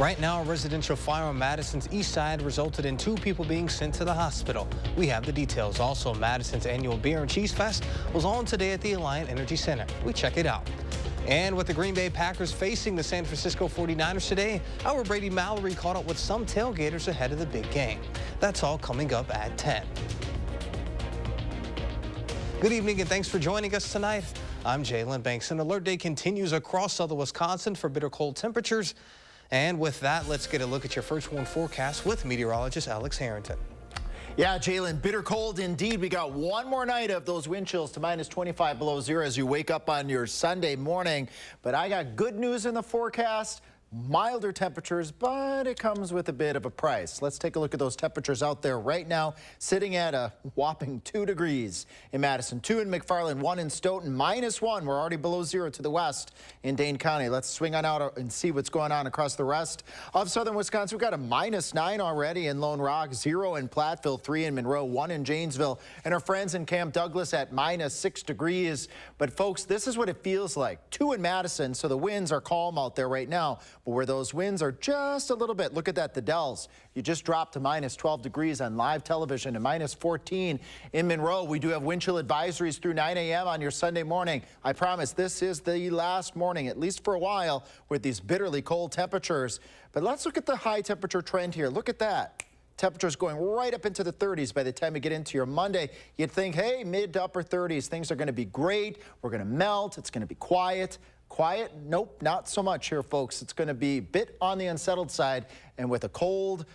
Right now, a residential fire on Madison's east side resulted in 2 people being sent to the hospital. We have the details. Also, Madison's annual Beer and Cheese Fest was on today at the Alliant Energy Center. We check it out. And with the Green Bay Packers facing the San Francisco 49ers today, our Brady Mallory caught up with some tailgaters ahead of the big game. That's all coming up at 10. Good evening and thanks for joining us tonight. I'm Jalen Banks. An alert day continues across southern Wisconsin for bitter cold temperatures. And with that, let's get a look at your first warn forecast with meteorologist Alex Harrington. Yeah, Jalen, bitter cold indeed. We got one more night of those wind chills to minus 25 below zero as you wake up on your Sunday morning. But I got good news in the forecast. Milder temperatures, but it comes with a bit of a price. Let's take a look at those temperatures out there right now, sitting at a whopping 2 degrees in Madison, 2 in McFarland, 1 in Stoughton, -1. We're already below zero to the west in Dane County. Let's swing on out and see what's going on across the rest of southern Wisconsin. We've got a -9 already in Lone Rock, 0 in Platteville, 3 in Monroe, 1 in Janesville, and our friends in Camp Douglas at -6 degrees. But folks, this is what it feels like. 2 in Madison, so the winds are calm out there right now. But where those winds are just a little bit, look at that, the Dells. You just dropped to -12 degrees on live television and -14 in Monroe. We do have wind chill advisories through 9 a.m. on your Sunday morning. I promise this is the last morning, at least for a while, with these bitterly cold temperatures. But let's look at the high temperature trend here. Look at that. Temperatures going right up into the 30s by the time we get into your Monday. You'd think, hey, mid to upper 30s, things are going to be great. We're going to melt. It's going to be quiet. Quiet? Nope, not so much here, folks. It's going to be a bit on the unsettled side, and with a cold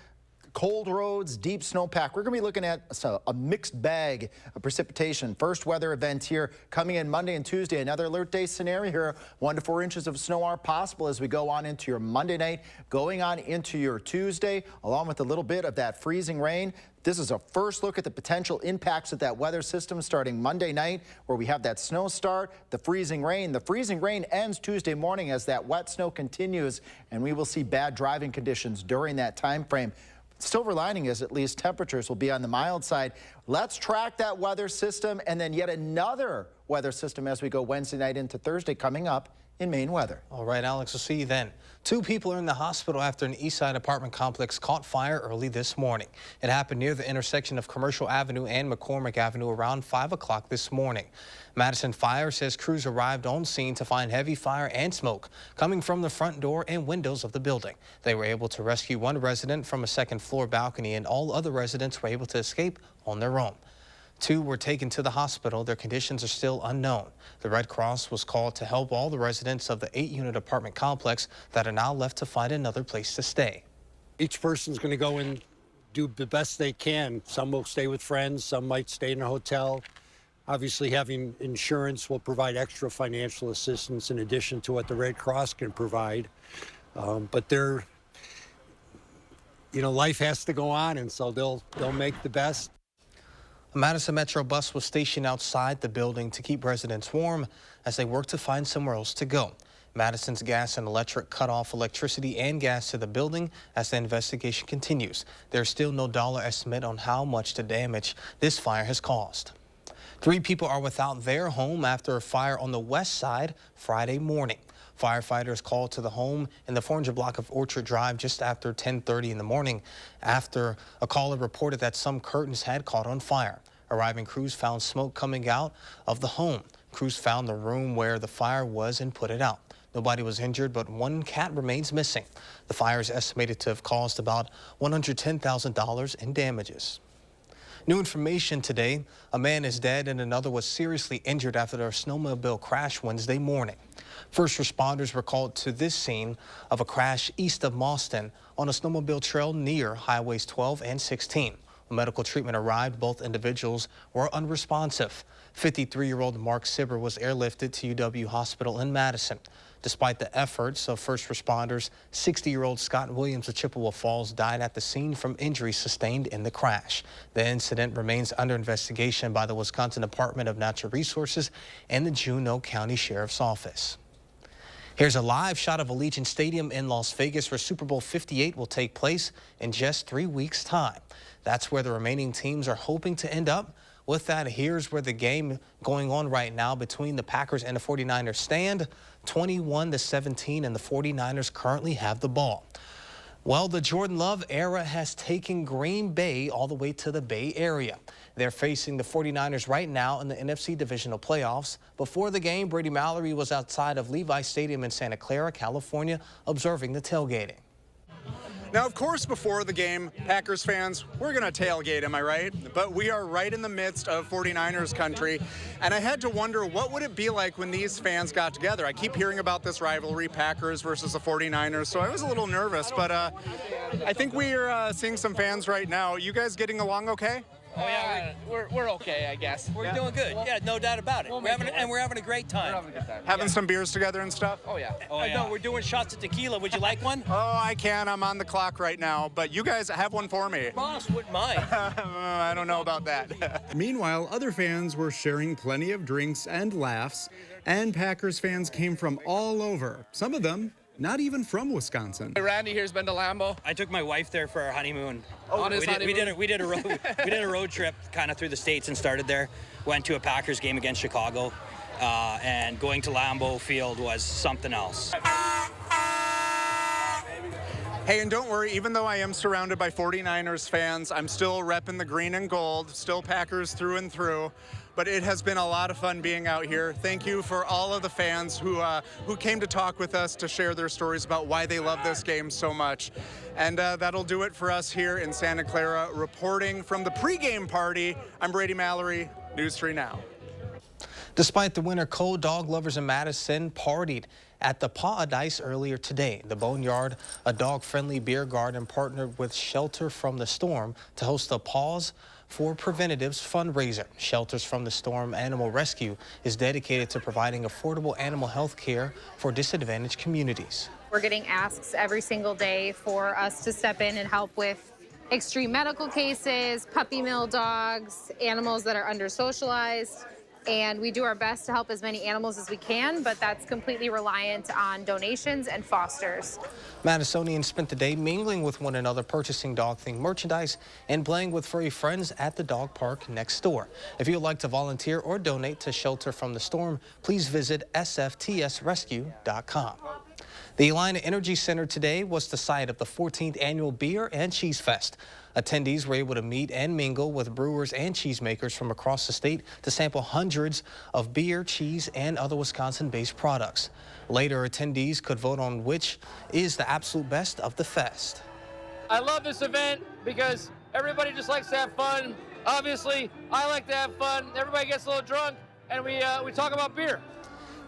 roads, deep snowpack, we're going to be looking at a mixed bag of precipitation. First weather event here coming in Monday and Tuesday. Another alert day scenario here. 1 to 4 inches of snow are possible as we go on into your Monday night, going on into your Tuesday, along with a little bit of that freezing rain. This is a first look at the potential impacts of that weather system starting Monday night, where we have that snow start, the freezing rain. The freezing rain ends Tuesday morning as that wet snow continues, and we will see bad driving conditions during that time frame. Silver lining is at least temperatures will be on the mild side. Let's track that weather system and then yet another weather system as we go Wednesday night into Thursday coming up in Maine weather. All right, Alex, we'll see you then. 2 people are in the hospital after an east side apartment complex caught fire early this morning. It happened near the intersection of Commercial Avenue and McCormick Avenue around 5 o'clock this morning. Madison Fire says crews arrived on scene to find heavy fire and smoke coming from the front door and windows of the building. They were able to rescue 1 resident from a second-floor balcony, and all other residents were able to escape on their own. 2 were taken to the hospital. Their conditions are still unknown. The Red Cross was called to help all the residents of the 8-unit apartment complex that are now left to find another place to stay. Each person's going to go and do the best they can. Some will stay with friends, some might stay in a hotel. Obviously, having insurance will provide extra financial assistance in addition to what the Red Cross can provide. But life has to go on, and so they'll make the best. A Madison Metro bus was stationed outside the building to keep residents warm as they work to find somewhere else to go. Madison's Gas and Electric cut off electricity and gas to the building as the investigation continues. There's still no dollar estimate on how much the damage this fire has caused. 3 people are without their home after a fire on the west side Friday morning. Firefighters called to the home in the 400 block of Orchard Drive just after 10:30 in the morning after a caller reported that some curtains had caught on fire. Arriving crews found smoke coming out of the home. Crews found the room where the fire was and put it out. Nobody was injured, but 1 cat remains missing. The fire is estimated to have caused about $110,000 in damages. New information today, a man is dead and another was seriously injured after their snowmobile crash Wednesday morning. First responders were called to this scene of a crash east of Mauston on a snowmobile trail near Highways 12 and 16. When medical treatment arrived, both individuals were unresponsive. 53-year-old Mark Sibber was airlifted to UW Hospital in Madison. Despite the efforts of first responders, 60-year-old Scott Williams of Chippewa Falls died at the scene from injuries sustained in the crash. The incident remains under investigation by the Wisconsin Department of Natural Resources and the Juneau County Sheriff's Office. Here's a live shot of Allegiant Stadium in Las Vegas, where Super Bowl 58 will take place in just 3 weeks' time. That's where the remaining teams are hoping to end up. With that, here's where the game going on right now between the Packers and the 49ers stand. 21-17, and the 49ers currently have the ball. Well, the Jordan Love era has taken Green Bay all the way to the Bay Area. They're facing the 49ers right now in the NFC divisional playoffs. Before the game, Brady Mallory was outside of Levi Stadium in Santa Clara, California, observing the tailgating. Now, of course, before the game, Packers fans, we're going to tailgate, am I right? But we are right in the midst of 49ers country, and I had to wonder, what would it be like when these fans got together? I keep hearing about this rivalry, Packers versus the 49ers, so I was a little nervous, but I think we are seeing some fans right now. You guys getting along okay? Oh yeah, we're okay, I guess. We're doing good. Yeah, no doubt about it. We're having a great time. We're having a good time. Having some beers together and stuff? Oh yeah. No, we're doing shots of tequila. Would you like one? Oh, I can. I'm on the clock right now, but you guys have one for me. Boss wouldn't mind. I don't know about that. Meanwhile, other fans were sharing plenty of drinks and laughs, and Packers fans came from all over. Some of them not even from Wisconsin. Randy here's been to Lambeau. I took my wife there for our honeymoon. On his honeymoon? We did a road trip kind of through the states and started there. Went to a Packers game against Chicago, and going to Lambeau Field was something else. Hey, and don't worry, even though I am surrounded by 49ers fans, I'm still repping the green and gold, still Packers through and through. But it has been a lot of fun being out here. Thank you for all of the fans who came to talk with us to share their stories about why they love this game so much. And that'll do it for us here in Santa Clara. Reporting from the pregame party, I'm Brady Mallory, News 3 Now. Despite the winter cold, dog lovers in Madison partied at the Paw of Dice earlier today. The Boneyard, a dog-friendly beer garden, partnered with Shelter from the Storm to host a Paws for Preventatives fundraiser. Shelters from the Storm Animal Rescue is dedicated to providing affordable animal health care for disadvantaged communities. We're getting asks every single day for us to step in and help with extreme medical cases, puppy mill dogs, animals that are under-socialized. And we do our best to help as many animals as we can, but that's completely reliant on donations and fosters. Madisonians spent the day mingling with one another, purchasing dog-themed merchandise and playing with furry friends at the dog park next door. If you'd like to volunteer or donate to Shelter from the Storm, please visit sftsrescue.com. The Alina Energy Center today was the site of the 14th annual Beer and Cheese Fest. Attendees were able to meet and mingle with brewers and cheesemakers from across the state to sample hundreds of beer, cheese, and other Wisconsin-based products. Later, attendees could vote on which is the absolute best of the fest. I love this event because everybody just likes to have fun. Obviously, I like to have fun. Everybody gets a little drunk, and we talk about beer.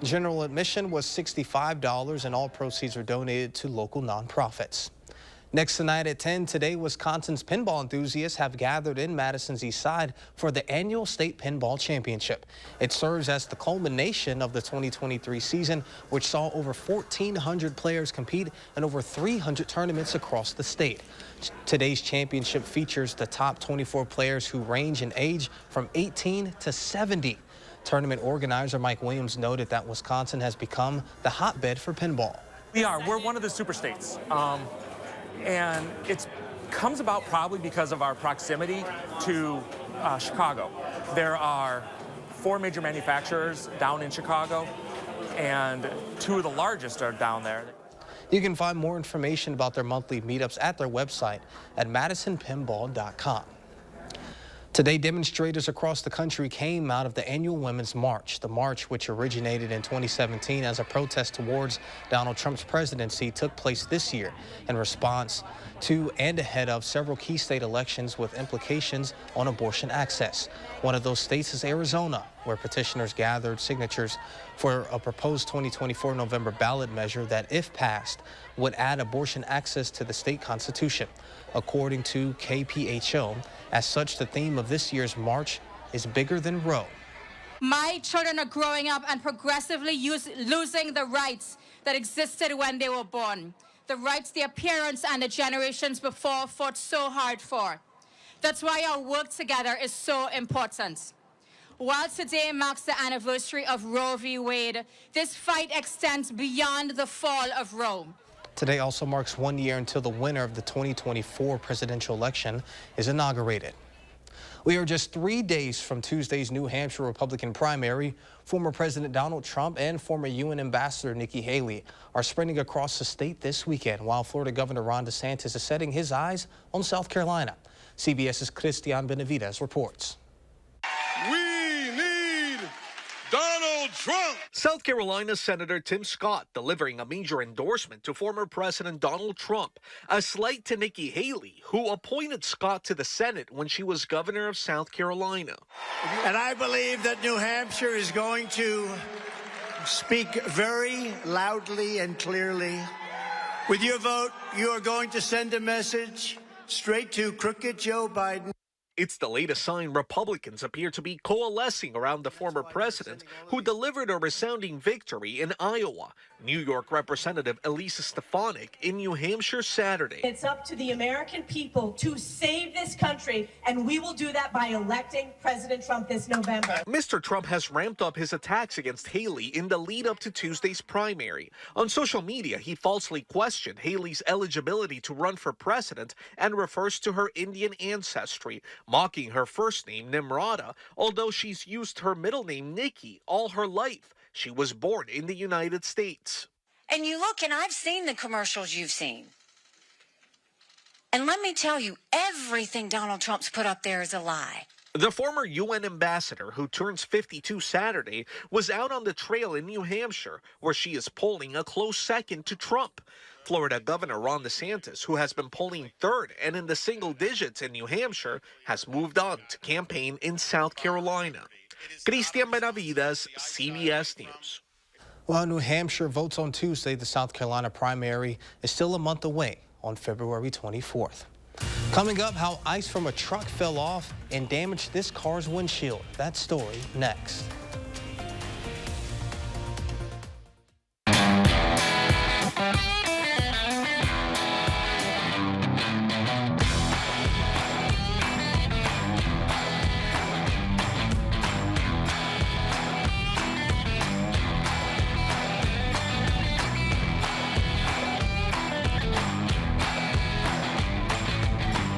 General admission was $65, and all proceeds are donated to local nonprofits. Next tonight at 10, today Wisconsin's pinball enthusiasts have gathered in Madison's East Side for the annual State Pinball Championship. It serves as the culmination of the 2023 season, which saw over 1,400 players compete in over 300 tournaments across the state. Today's championship features the top 24 players who range in age from 18 to 70. Tournament organizer Mike Williams noted that Wisconsin has become the hotbed for pinball. We're one of the super states. And it comes about probably because of our proximity to Chicago. There are 4 major manufacturers down in Chicago, and 2 of the largest are down there. You can find more information about their monthly meetups at their website at madisonpinball.com. Today, demonstrators across the country came out of the annual Women's March. The march, which originated in 2017 as a protest towards Donald Trump's presidency, took place this year in response to and ahead of several key state elections with implications on abortion access. One of those states is Arizona, where petitioners gathered signatures for a proposed 2024 November ballot measure that, if passed, would add abortion access to the state constitution. According to KPHO, as such, the theme of this year's march is bigger than Roe. My children are growing up and progressively losing the rights that existed when they were born. The rights their parents and the generations before fought so hard for. That's why our work together is so important. While today marks the anniversary of Roe v. Wade, this fight extends beyond the fall of Roe. Today also marks 1 year until the winner of the 2024 presidential election is inaugurated. We are just 3 days from Tuesday's New Hampshire Republican primary. Former President Donald Trump and former UN Ambassador Nikki Haley are sprinting across the state this weekend, while Florida Governor Ron DeSantis is setting his eyes on South Carolina. CBS's Christian Benavides reports. We need Donald Trump. South Carolina Senator Tim Scott delivering a major endorsement to former President Donald Trump, a slight to Nikki Haley, who appointed Scott to the Senate when she was governor of South Carolina. And I believe that New Hampshire is going to speak very loudly and clearly. With your vote, you are going to send a message straight to crooked Joe Biden. It's the latest sign Republicans appear to be coalescing around the former president, who delivered a resounding victory in Iowa. New York Representative Elisa Stefanik in New Hampshire Saturday. It's up to the American people to save this country, and we will do that by electing President Trump this November. Mr. Trump has ramped up his attacks against Haley in the lead up to Tuesday's primary. On social media, he falsely questioned Haley's eligibility to run for president and refers to her Indian ancestry, mocking her first name, Nimrata, although she's used her middle name, Nikki, all her life. She was born in the United States. And you look, and I've seen the commercials you've seen. And let me tell you, everything Donald Trump's put up there is a lie. The former UN ambassador, who turns 52 Saturday, was out on the trail in New Hampshire, where she is polling a close second to Trump. Florida Governor Ron DeSantis, who has been polling third and in the single digits in New Hampshire, has moved on to campaign in South Carolina. Christian Benavides, CBS News. Well, New Hampshire votes on Tuesday. The South Carolina primary is still a month away on February 24th. Coming up, how ice from a truck fell off and damaged this car's windshield. That story next.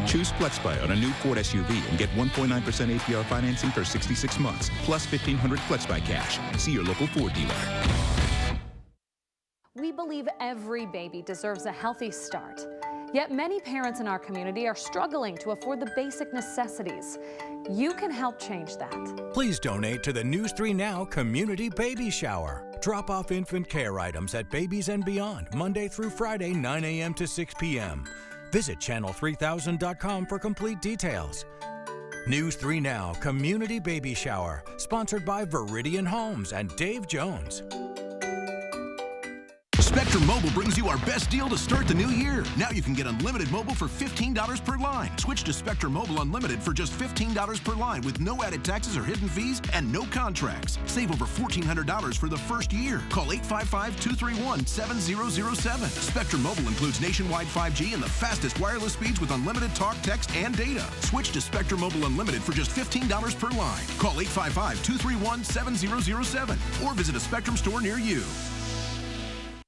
Choose FlexBuy on a new Ford SUV and get 1.9% APR financing for 66 months, plus $1,500 FlexBuy cash. See your local Ford dealer. We believe every baby deserves a healthy start. Yet many parents in our community are struggling to afford the basic necessities. You can help change that. Please donate to the News 3 Now Community Baby Shower. Drop off infant care items at Babies and Beyond, Monday through Friday, 9 a.m. to 6 p.m. Visit channel3000.com for complete details. News 3 Now Community Baby Shower, sponsored by Viridian Homes and Dave Jones. Spectrum Mobile brings you our best deal to start the new year. Now you can get unlimited mobile for $15 per line. Switch to Spectrum Mobile Unlimited for just $15 per line with no added taxes or hidden fees and no contracts. Save over $1,400 for the first year. Call 855-231-7007. Spectrum Mobile includes nationwide 5G and the fastest wireless speeds with unlimited talk, text, and data. Switch to Spectrum Mobile Unlimited for just $15 per line. Call 855-231-7007 or visit a Spectrum store near you.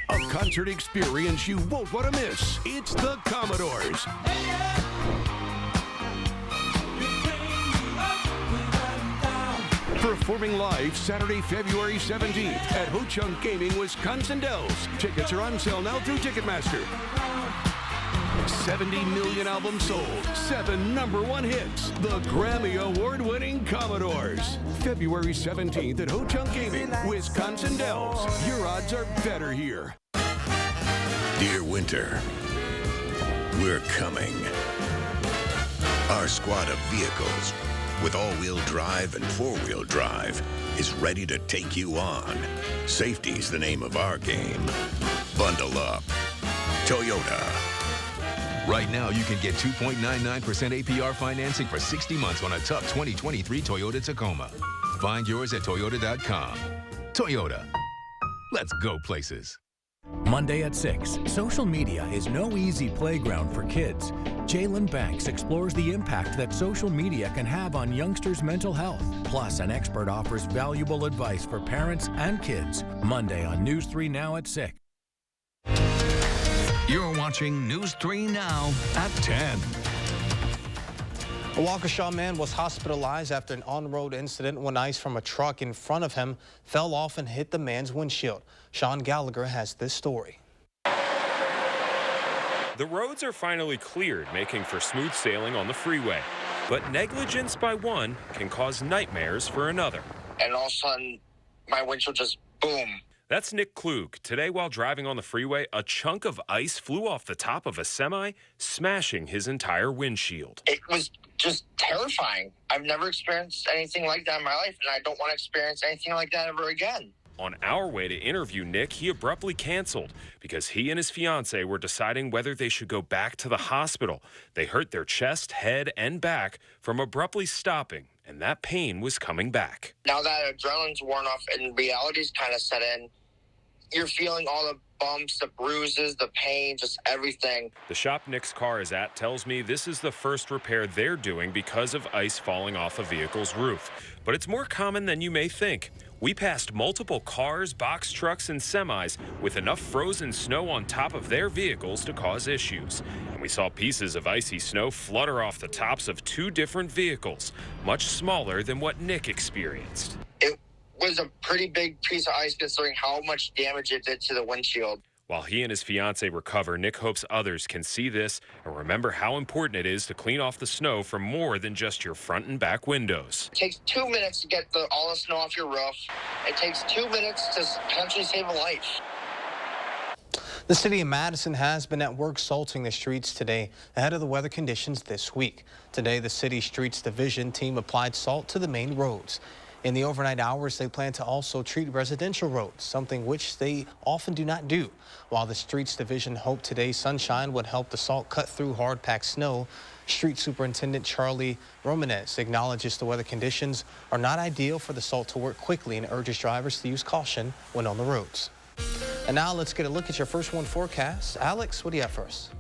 A concert experience you won't want to miss. It's the Commodores. Performing live Saturday, February 17th at Ho Chunk Gaming, Wisconsin Dells. Tickets are on sale now through Ticketmaster. 70 million albums sold, 7 #1 hits. The Grammy Award-winning Commodores. February 17th at Ho Chunk Gaming, Wisconsin Dells. Your odds are better here. Dear winter, we're coming. Our squad of vehicles with all-wheel drive and four-wheel drive is ready to take you on. Safety's the name of our game. Bundle up. Toyota. Right now, you can get 2.99% APR financing for 60 months on a tough 2023 Toyota Tacoma. Find yours at Toyota.com. Toyota. Let's go places. Monday at 6, social media is no easy playground for kids. Jalen Banks explores the impact that social media can have on youngsters' mental health. Plus, an expert offers valuable advice for parents and kids. Monday on News 3 Now at 6. You're watching News 3 Now at 10. A Waukesha man was hospitalized after an on-road incident when ice from a truck in front of him fell off and hit the man's windshield. Sean Gallagher has this story. The roads are finally cleared, making for smooth sailing on the freeway. But negligence by one can cause nightmares for another. And all of a sudden, my windshield just boom. That's Nick Klug. Today, while driving on the freeway, a chunk of ice flew off the top of a semi, smashing his entire windshield. It was just terrifying. I've never experienced anything like that in my life, and I don't want to experience anything like that ever again. On our way to interview Nick, he abruptly canceled because he and his fiancée were deciding whether they should go back to the hospital. They hurt their chest, head, and back from abruptly stopping, and that pain was coming back. Now that adrenaline's worn off and reality's kind of set in, you're feeling all the bumps, the bruises, the pain, just everything. The shop Nick's car is at tells me this is the first repair they're doing because of ice falling off a vehicle's roof. But it's more common than you may think. We passed multiple cars, box trucks, and semis with enough frozen snow on top of their vehicles to cause issues. And we saw pieces of icy snow flutter off the tops of two different vehicles, much smaller than what Nick experienced. It was a pretty big piece of ice considering how much damage it did to the windshield. While he and his fiancée recover, Nick hopes others can see this and remember how important it is to clean off the snow from more than just your front and back windows. It takes 2 minutes to get all the snow off your roof. It takes 2 minutes to potentially save a life. The city of Madison has been at work salting the streets today ahead of the weather conditions this week. Today, the city streets division team applied salt to the main roads. In the overnight hours, they plan to also treat residential roads, something which they often do not do. While the streets division hoped today's sunshine would help the salt cut through hard-packed snow, Street Superintendent Charlie Romanes acknowledges the weather conditions are not ideal for the salt to work quickly and urges drivers to use caution when on the roads. And now let's get a look at your first one forecast. Alex, what do you have for us?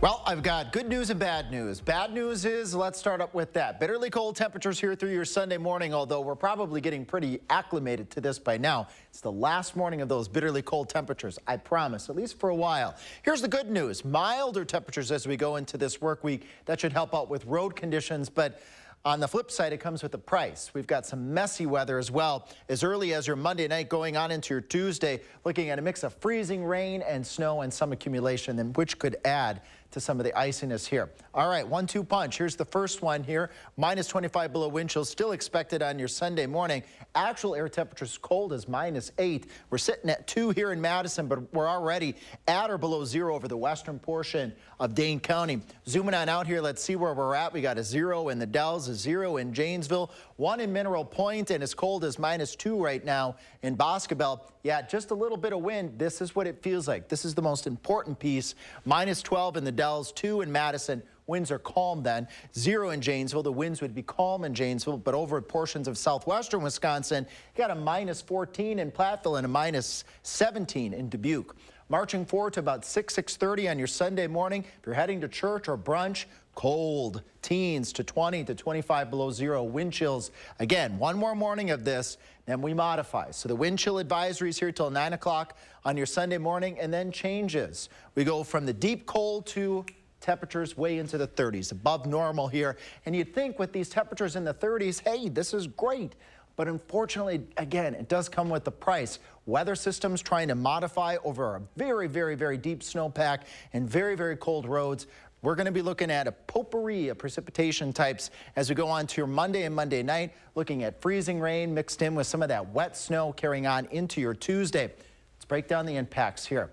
Well, I've got good news and bad news. Bad news is, let's start up with that. Bitterly cold temperatures here through your Sunday morning, although we're probably getting pretty acclimated to this by now. It's the last morning of those bitterly cold temperatures, I promise, at least for a while. Here's the good news. Milder temperatures as we go into this work week. That should help out with road conditions, but on the flip side, it comes with a price. We've got some messy weather as well as early as your Monday night going on into your Tuesday, looking at a mix of freezing rain and snow and some accumulation, which could add to some of the iciness here. All right, 1-2 punch. Here's the first one here. Minus 25 below wind chill still expected on your Sunday morning. Actual air temperatures cold as -8. We're sitting at 2 here in Madison, but we're already at or below 0 over the western portion of Dane County. Zooming on out here, let's see where we're at. We got a 0 in the Dells, a 0 in Janesville, 1 in Mineral Point, and as cold as -2 right now in Boscobel. Yeah, just a little bit of wind. This is what it feels like. This is the most important piece. -12 in the Dells, 2 in Madison. Winds are calm then. 0 in Janesville. The winds would be calm in Janesville, but over portions of southwestern Wisconsin, you got a -14 in Platteville and a -17 in Dubuque. Marching forward to about 6:30 on your Sunday morning. If you're heading to church or brunch, cold, teens to 20 to 25 below 0, wind chills. Again, one more morning of this, then we modify. So the wind chill advisory is here till 9 o'clock on your Sunday morning and then changes. We go from the deep cold to temperatures way into the 30s, above normal here. And you'd think with these temperatures in the 30s, hey, this is great. But unfortunately, again, it does come with the price. Weather systems trying to modify over a very, very, very deep snowpack and very, very cold roads. We're going to be looking at a potpourri of precipitation types as we go on to your Monday and Monday night, looking at freezing rain mixed in with some of that wet snow carrying on into your Tuesday. Let's break down the impacts here.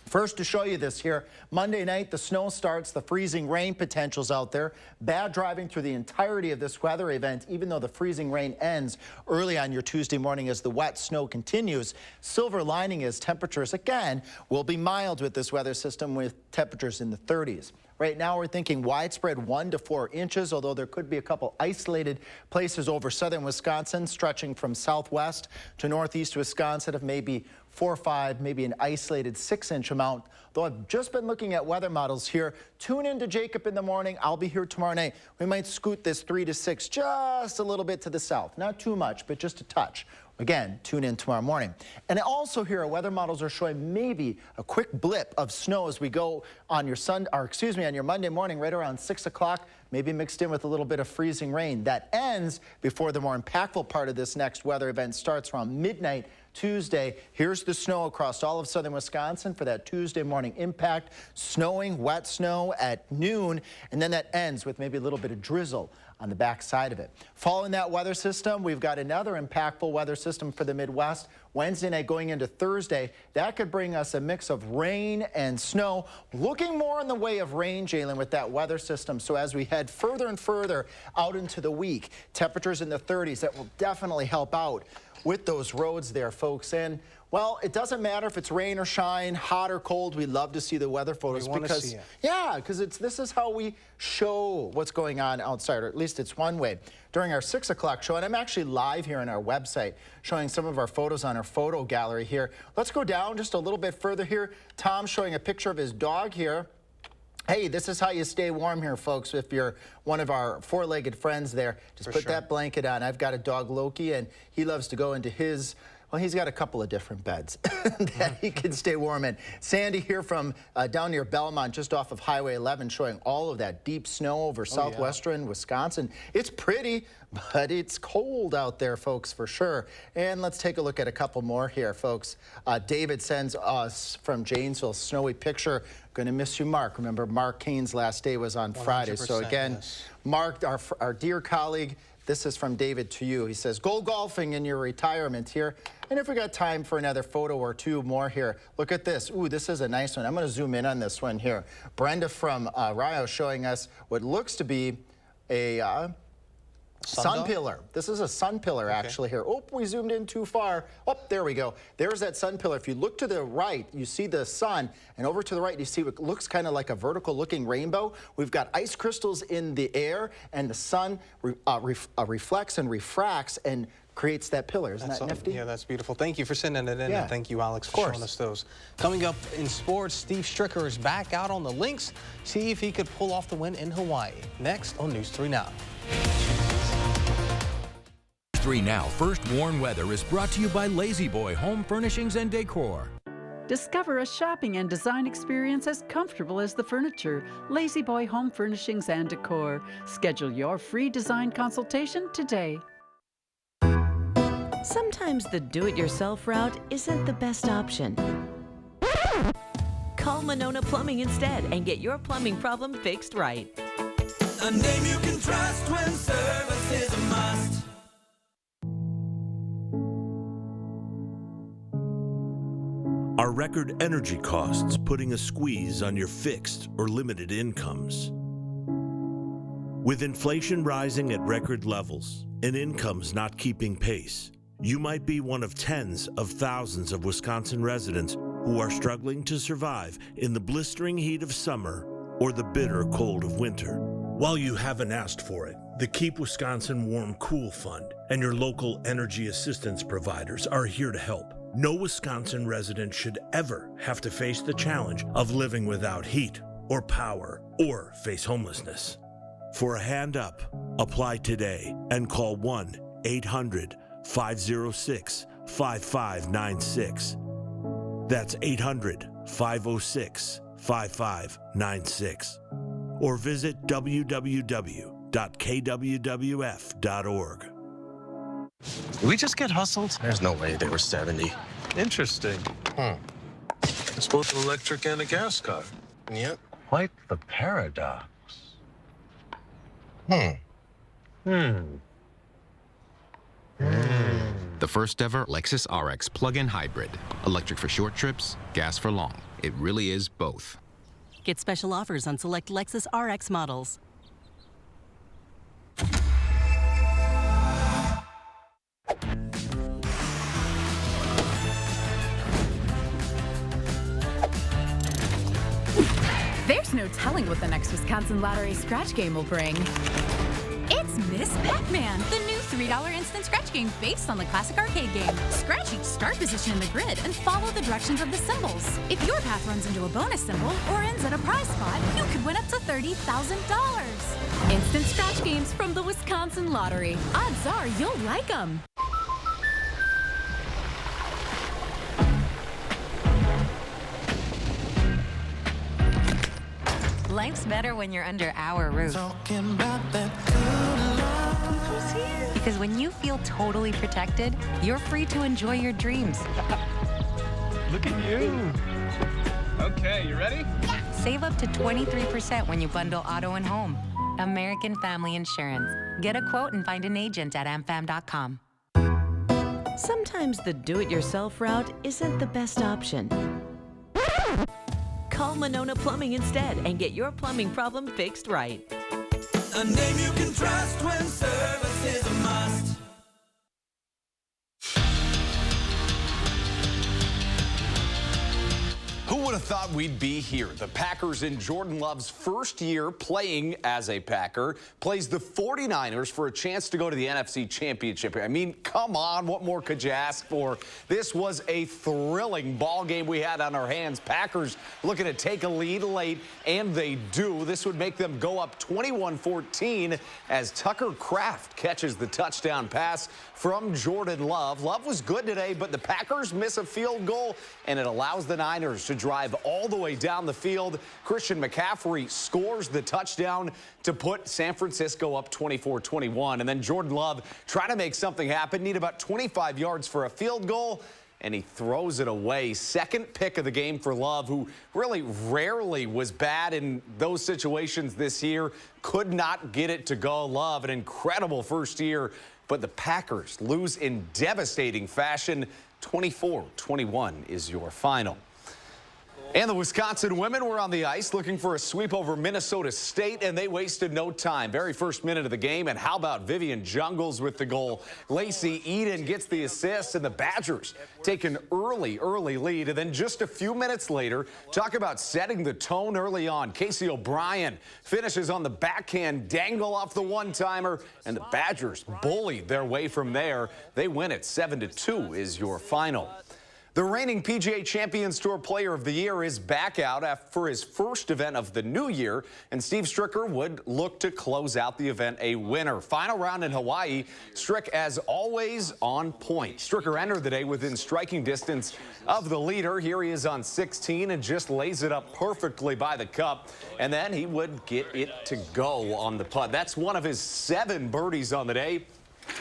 First, to show you this here, Monday night, the snow starts, the freezing rain potentials out there. Bad driving through the entirety of this weather event, even though the freezing rain ends early on your Tuesday morning as the wet snow continues. Silver lining is temperatures, again, will be mild with this weather system with temperatures in the 30s. Right now, we're thinking widespread 1 to 4 inches, although there could be a couple isolated places over southern Wisconsin, stretching from southwest to northeast Wisconsin of maybe 4 or 5, maybe an isolated 6-inch amount. Though I've just been looking at weather models here. Tune in to Jacob in the morning. I'll be here tomorrow night. We might scoot this 3 to 6 just a little bit to the south. Not too much, but just a touch. Again, tune in tomorrow morning. And also here, our weather models are showing maybe a quick blip of snow as we go on your on your Monday morning right around 6 o'clock, maybe mixed in with a little bit of freezing rain. That ends before the more impactful part of this next weather event starts around midnight Tuesday. Here's the snow across all of southern Wisconsin for that Tuesday morning impact. Snowing, wet snow at noon, and then that ends with maybe a little bit of drizzle on the back side of it. Following that weather system, we've got another impactful weather system for the Midwest. Wednesday night going into Thursday, that could bring us a mix of rain and snow. Looking more in the way of rain, Jalen, with that weather system. So as we head further and further out into the week, temperatures in the 30s, that will definitely help out with those roads there, folks. And well, it doesn't matter if it's rain or shine, hot or cold. We love to see the weather photos because, yeah, because this is how we show what's going on outside, or at least it's one way. During our 6 o'clock show, and I'm actually live here on our website showing some of our photos on our photo gallery here. Let's go down just a little bit further here. Tom's showing a picture of his dog here. Hey, this is how you stay warm here, folks. If you're one of our four-legged friends there, just put that blanket on. I've got a dog, Loki, and he loves to go into his, well, he's got a couple of different beds that he can stay warm in. Sandy here from down near Belmont, just off of Highway 11, showing all of that deep snow over southwestern Wisconsin. It's pretty, but it's cold out there, folks, for sure. And let's take a look at a couple more here, folks. David sends us from Janesville, snowy picture. Going to miss you, Mark. Remember, Mark Kane's last day was on Friday. So again, Mark, our dear colleague, this is from David to you. He says, go golfing in your retirement here. And if we got time for another photo or two more here, look at this. Ooh, this is a nice one. I'm going to zoom in on this one here. Brenda from Rio showing us what looks to be a sun pillar. This is a sun pillar actually here. Oh, we zoomed in too far. Oh, there we go. There's that sun pillar. If you look to the right, you see the sun, and over to the right, you see what looks kind of like a vertical looking rainbow. We've got ice crystals in the air, and the sun reflects and refracts and creates that pillar. Isn't that nifty? Yeah, that's beautiful. Thank you for sending it in, and thank you, Alex, for showing us those. Coming up in sports, Steve Stricker is back out on the links. See if he could pull off the win in Hawaii. Next on News 3 Now. 3 Now First Warn Weather is brought to you by Lazy Boy Home Furnishings and Decor. Discover a shopping and design experience as comfortable as the furniture. Lazy Boy Home Furnishings and Decor. Schedule your free design consultation today. Sometimes the do-it-yourself route isn't the best option. Call Monona Plumbing instead and get your plumbing problem fixed right. A name you can trust when service is a must. Are record energy costs putting a squeeze on your fixed or limited incomes? With inflation rising at record levels and incomes not keeping pace, you might be one of tens of thousands of Wisconsin residents who are struggling to survive in the blistering heat of summer or the bitter cold of winter. While you haven't asked for it, the Keep Wisconsin Warm Cool Fund and your local energy assistance providers are here to help. No Wisconsin resident should ever have to face the challenge of living without heat or power or face homelessness. For a hand up, apply today and call 1-800-506-5596. That's 800-506-5596. Or visit www.kwwf.org. Did we just get hustled? There's no way they were 70. Interesting. It's both an electric and a gas car. Yep. Quite the paradox. The first ever Lexus RX plug-in hybrid. Electric for short trips, gas for long. It really is both. Get special offers on select Lexus RX models. There's no telling what the next Wisconsin Lottery scratch game will bring. It's Miss Pac-Man, the new $3 instant scratch game based on the classic arcade game. Scratch each start position in the grid and follow the directions of the symbols. If your path runs into a bonus symbol or ends at a prize spot, you could win up to $30,000. Instant scratch games from the Wisconsin Lottery. Odds are you'll like them. Life's better when you're under our roof. Talking about that good love. Who's here? Because when you feel totally protected, you're free to enjoy your dreams. Look at you. Okay, you ready? Yeah. Save up to 23% when you bundle auto and home. American Family Insurance. Get a quote and find an agent at amfam.com. Sometimes the do-it-yourself route isn't the best option. Call Monona Plumbing instead and get your plumbing problem fixed right. A name you can trust when service is a must. Who would have thought we'd be here? The Packers in Jordan Love's first year playing as a Packer plays the 49ers for a chance to go to the NFC Championship. I mean, come on, what more could you ask for? This was a thrilling ball game we had on our hands. Packers looking to take a lead late, and they do. This would make them go up 21-14 as Tucker Kraft catches the touchdown pass from Jordan Love. Love was good today, but the Packers miss a field goal, and it allows the Niners to drive all the way down the field. Christian McCaffrey scores the touchdown to put San Francisco up 24-21. And then Jordan Love trying to make something happen, need about 25 yards for a field goal, and he throws it away. Second pick of the game for Love, who really rarely was bad in those situations this year. Could not get it to go. Love, an incredible first year, but the Packers lose in devastating fashion. 24-21 is your final. And the Wisconsin women were on the ice looking for a sweep over Minnesota State, and they wasted no time. Very first minute of the game, and how about Vivian Jungles with the goal? Lacey Eden gets the assist, and the Badgers take an early lead. And then just a few minutes later, talk about setting the tone early on. Casey O'Brien finishes on the backhand dangle off the one-timer, and the Badgers bullied their way from there. They win it 7-2 is your final. The reigning PGA Champions Tour Player of the Year is back out for his first event of the new year, and Steve Stricker would look to close out the event a winner. Final round in Hawaii, Strick, as always, on point. Stricker entered the day within striking distance of the leader. Here he is on 16 and just lays it up perfectly by the cup, and then he would get it to go on the putt. That's one of his 7 birdies on the day.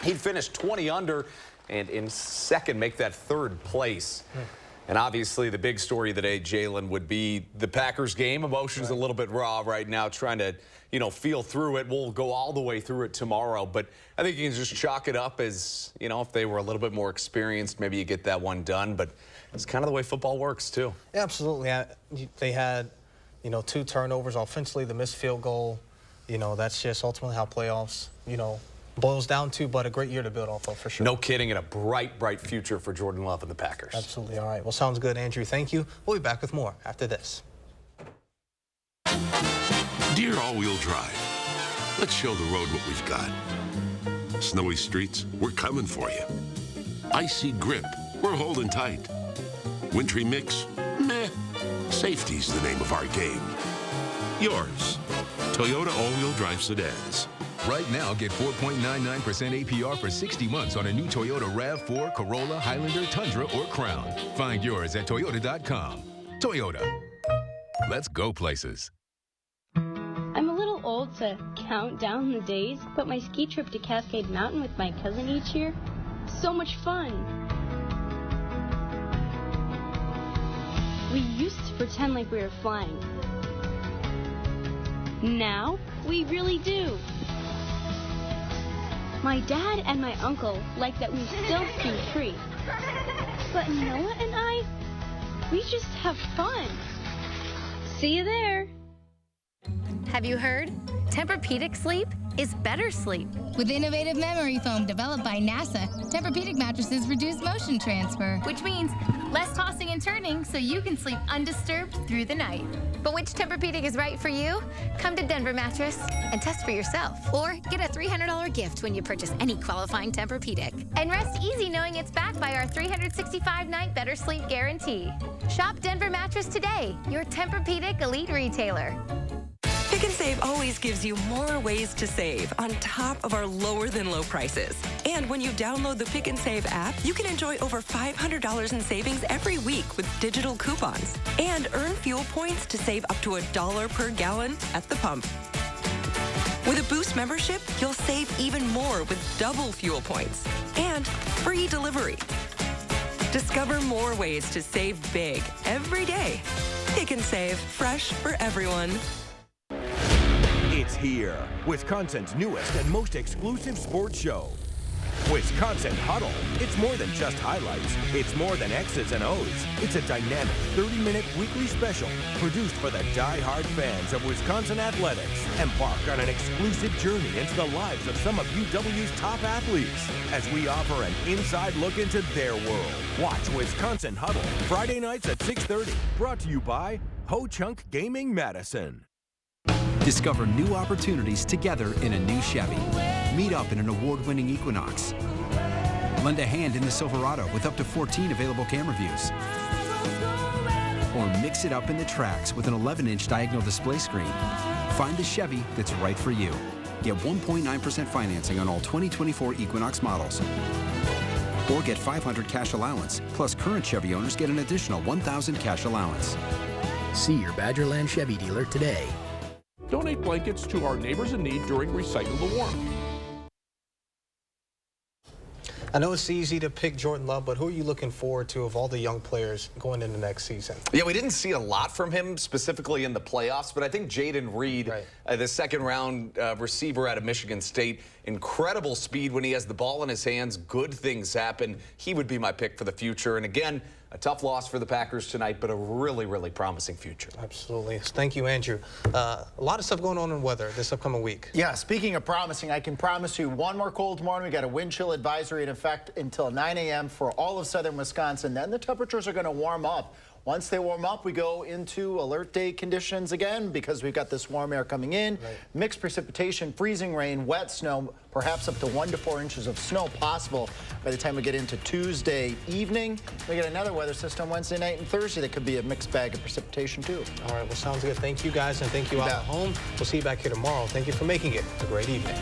He'd finished 20 under. And in second, make that third place. And obviously the big story of the day, Jalen, would be the Packers game. Emotions a little bit raw right now, trying to, feel through it. We'll go all the way through it tomorrow. But I think you can just chalk it up as, if they were a little bit more experienced, maybe you get that one done. But it's kind of the way football works, too. Yeah, absolutely. They had, 2 turnovers offensively, the missed field goal. That's just ultimately how playoffs, boils down to, but a great year to build off of, for sure. No kidding, and a bright future for Jordan Love and the Packers. Absolutely. All right. Well, sounds good, Andrew. Thank you. We'll be back with more after this. Dear all-wheel drive, let's show the road what we've got. Snowy streets, we're coming for you. Icy grip, we're holding tight. Wintry mix, meh. Safety's the name of our game. Yours, Toyota all-wheel drive sedans. Right now, get 4.99% APR for 60 months on a new Toyota RAV4, Corolla, Highlander, Tundra, or Crown. Find yours at Toyota.com. Toyota. Let's go places. I'm a little old to count down the days, but my ski trip to Cascade Mountain with my cousin each year, so much fun. We used to pretend like we were flying. Now, we really do. My dad and my uncle like that we still ski free. But Noah and I, we just have fun. See you there. Have you heard? Tempur-Pedic sleep is better sleep. With innovative memory foam developed by NASA, Tempur-Pedic mattresses reduce motion transfer, Which means less tossing and turning so you can sleep undisturbed through the night. But which Tempur-Pedic is right for you? Come to Denver Mattress and test for yourself. Or get a $300 gift when you purchase any qualifying Tempur-Pedic. And rest easy knowing it's backed by our 365-night better sleep guarantee. Shop Denver Mattress today, your Tempur-Pedic elite retailer. Pick and Save always gives you more ways to save on top of our lower-than-low prices. And when you download the Pick and Save app, you can enjoy over $500 in savings every week with digital coupons and earn fuel points to save up to $1 per gallon at the pump. With a Boost membership, you'll save even more with double fuel points and free delivery. Discover more ways to save big every day. Pick and Save, fresh for everyone. It's here, Wisconsin's newest and most exclusive sports show. Wisconsin Huddle. It's more than just highlights. It's more than X's and O's. It's a dynamic 30-minute weekly special produced for the die-hard fans of Wisconsin athletics. Embark on an exclusive journey into the lives of some of UW's top athletes as we offer an inside look into their world. Watch Wisconsin Huddle Friday nights at 6:30. Brought to you by Ho Chunk Gaming Madison. Discover new opportunities together in a new Chevy. Meet up in an award-winning Equinox. Lend a hand in the Silverado with up to 14 available camera views. Or mix it up in the Trax with an 11-inch diagonal display screen. Find the Chevy that's right for you. Get 1.9% financing on all 2024 Equinox models. Or get $500 cash allowance, plus current Chevy owners get an additional $1,000 cash allowance. See your Badgerland Chevy dealer today. Donate blankets to our neighbors in need during Recycle the Warm. I know it's easy to pick Jordan Love, but who are you looking forward to of all the young players going into next season? Yeah, we didn't see a lot from him specifically in the playoffs, but I think Jaden Reed, the second-round receiver out of Michigan State, incredible speed when he has the ball in his hands. Good things happen. He would be my pick for the future. And again, a tough loss for the Packers tonight, but a really, really promising future. Absolutely. Thank you, Andrew. A lot of stuff going on in weather this upcoming week. Yeah, speaking of promising, I can promise you one more cold morning. We got a wind chill advisory in effect until 9 a.m. for all of southern Wisconsin. Then the temperatures are going to warm up. Once they warm up, we go into alert day conditions again because we've got this warm air coming in. Mixed precipitation, freezing rain, wet snow, perhaps up to 1 to 4 inches of snow possible by the time we get into Tuesday evening. We get another weather system Wednesday night and Thursday that could be a mixed bag of precipitation too. All right, well, sounds good. Thank you guys, and thank you all at home. We'll see you back here tomorrow. Thank you for making it a great evening.